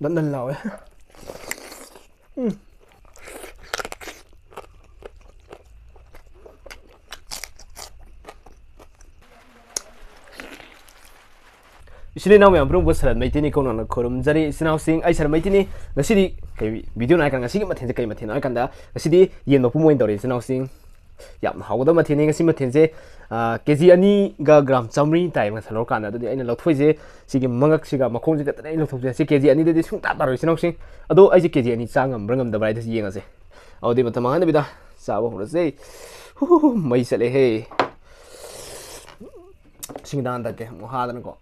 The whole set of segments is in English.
Đẫn đần lẩu ấy. Sini naw mem prung salat maitini ko na khorum jari sinau sing ai sar maitini ngasidi kai video na kan ngasigi mathen kai mathen ai kanda ngasidi yen mapu moin dori sinau sing yam hawda mathen ngasi mathen je kg ani ga gram chamri tai ma salor kana dudi aina lothoi je sigi mangak siga makhong je katna lothoi je si kg ani de sung ta tar sinau sing ado ai je kg ani changam brangam da bai de yenga je audi matama na bida sawo hura je mai sale he sing dan da ke mo hadan ko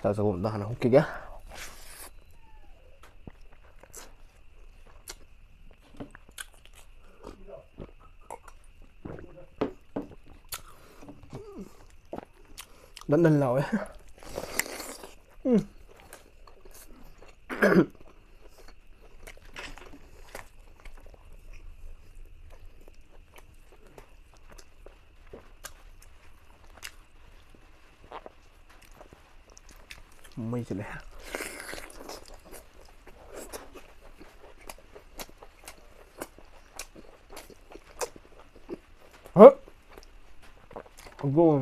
Tao cũng đang hút kia đẫn đần lẩu ấy. Mây chile hả 고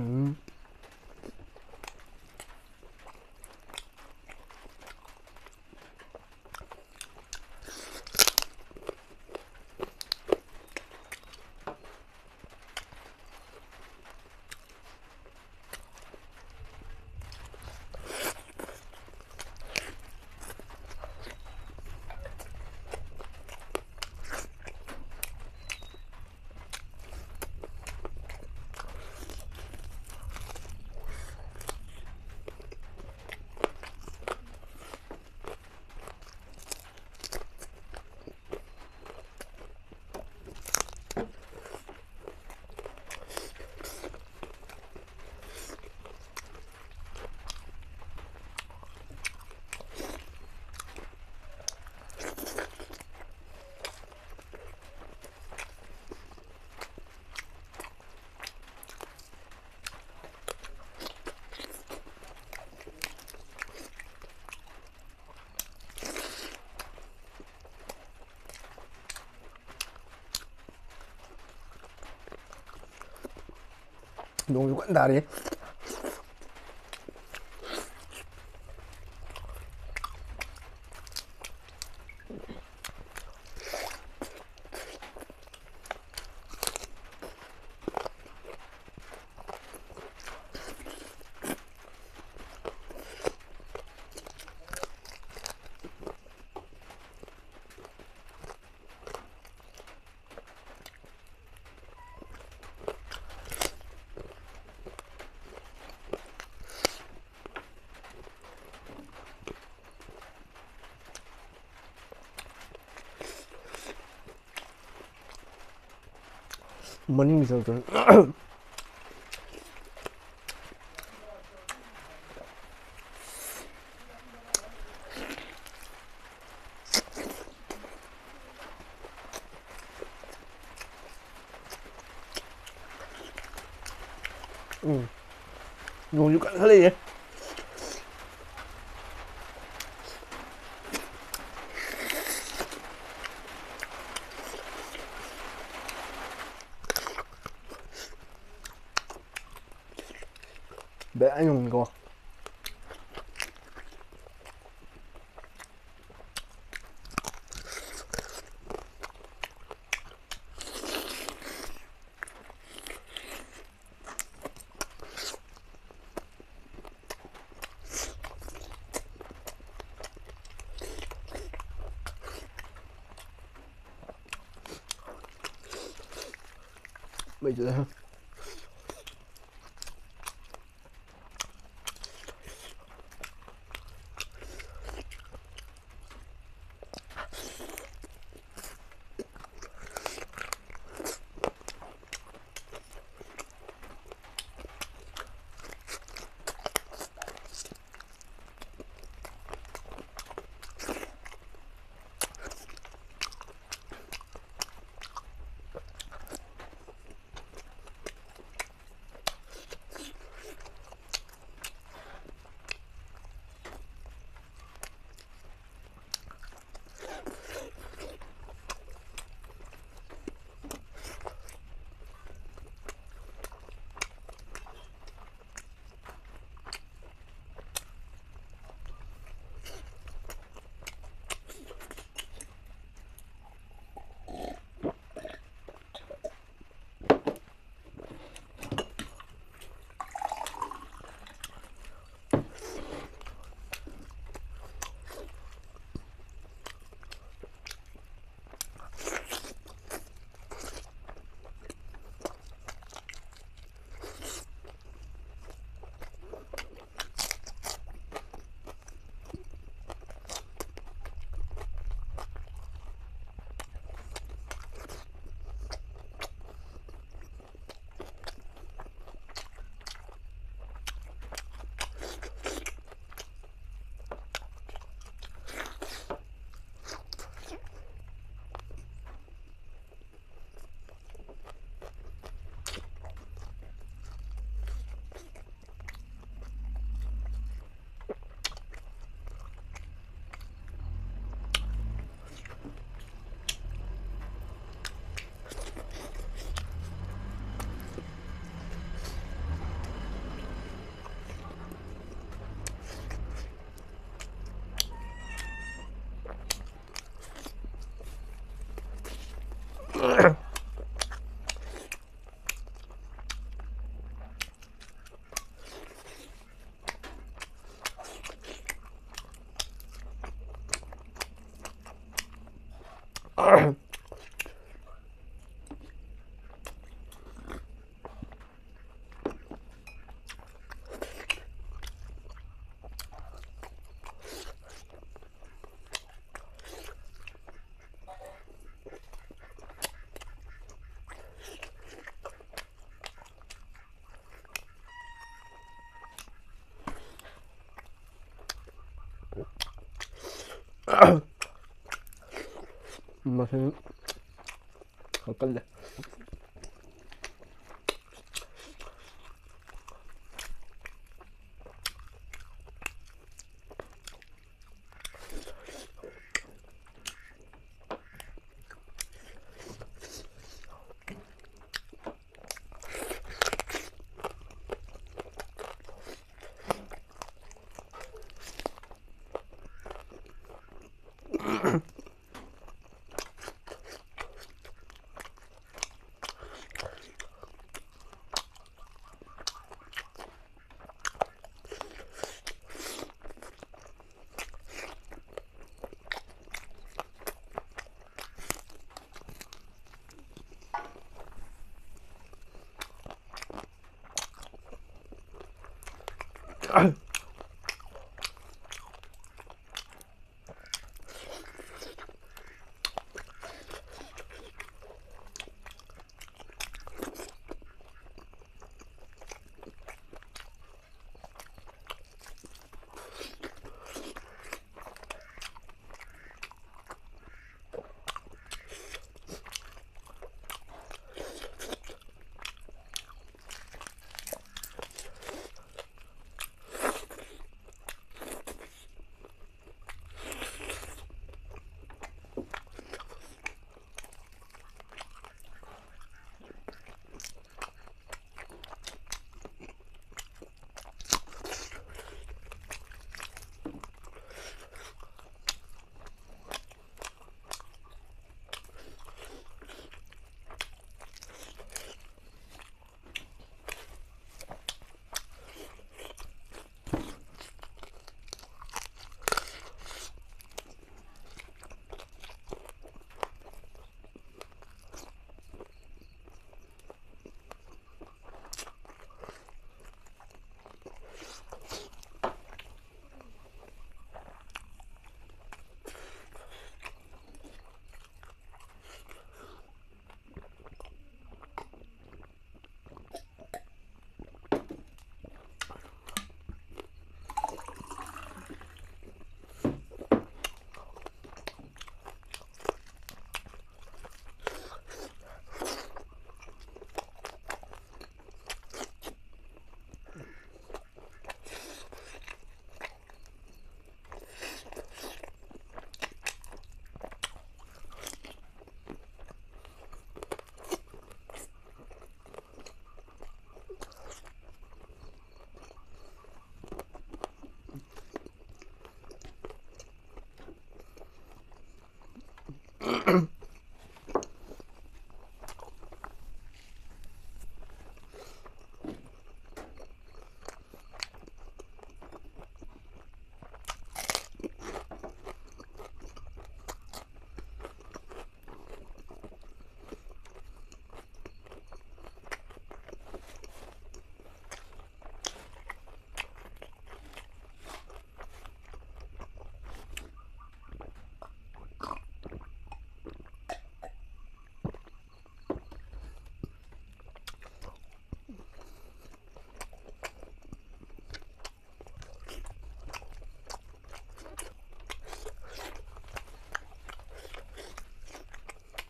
너무 간다리 머니 미소 좀 너무 간살이 bé anh dùng có bây giờ 맛은 어떤데?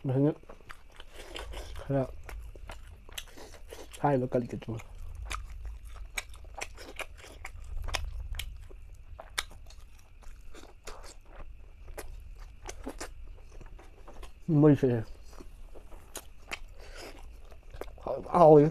맛있네. 그래. 살이 몇 가지 있겠지만. 맛있어요. 아우.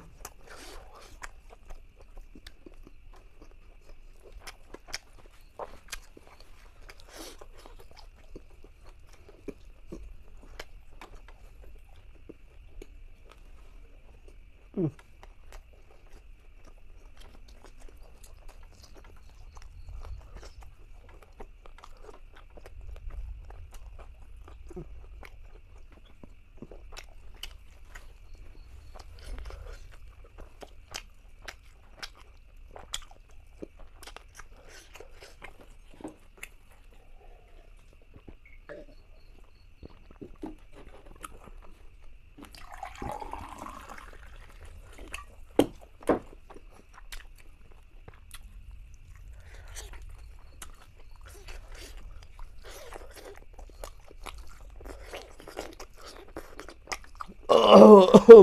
KG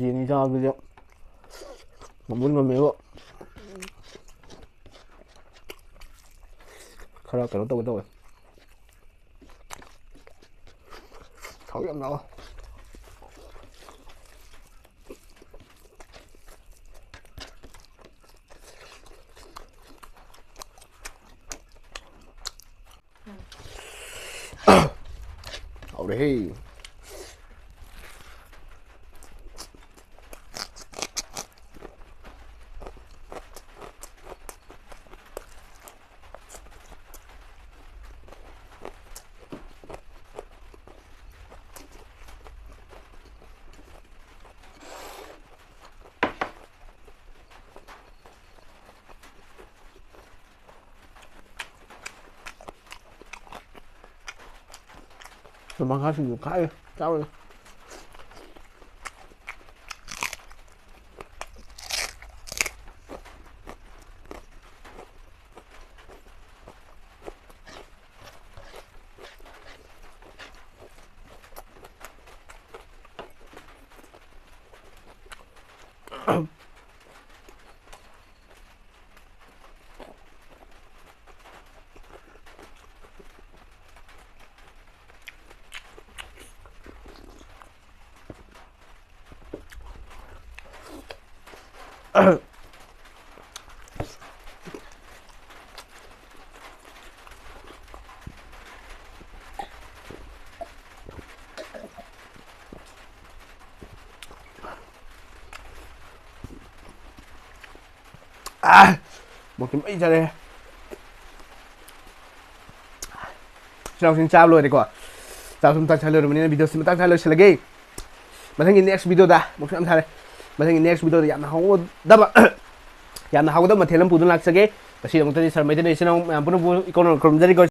ini sabi yo. Mamun ngamiyo. Khara karo to. Thau yam nào. Hậu đi. Terima kasih juga ya. Ciao. Một cái bẫy ra đây. Xin chào luôn đấy quả. Chào chúng ta trả lời mình video xin trả lời sẽ là gì. Mà thấy next video đã. Một năm thay. Mà thấy next video thì không đâm yamna hawda mathelam pudun laksage kasi amta sar maidane sinau puno ikono krom jari